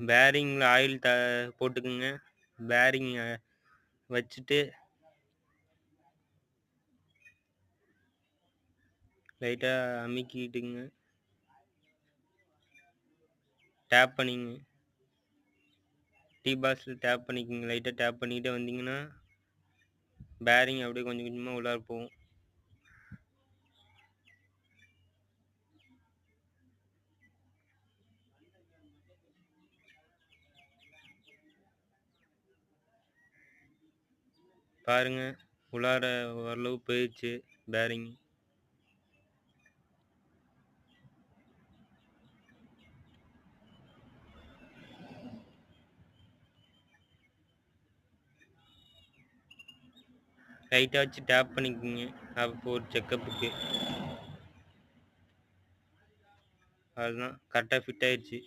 பேரிங்கில் oil போட்டுக்குங்க. Bearing வச்சுட்டு லைட்டாக அமுக்கிட்டுங்க. டேப் பண்ணிங்க. டீ பாக்ஸில் டேப் பண்ணிக்கோங்க. லைட்டாக டேப் பண்ணிக்கிட்டே வந்தீங்கன்னா பேரிங் அப்படியே கொஞ்சம் கொஞ்சமாக உள்ளார போகும். பாருங்க, உள்ளார ஓரளவு போயிடுச்சு பேரிங். லைட்டாக வச்சு டேப் பண்ணிக்கோங்க. அப்போ ஒரு செக்கப்புக்கு. அதுதான் கரெக்டாக ஃபிட் ஆயிடுச்சு.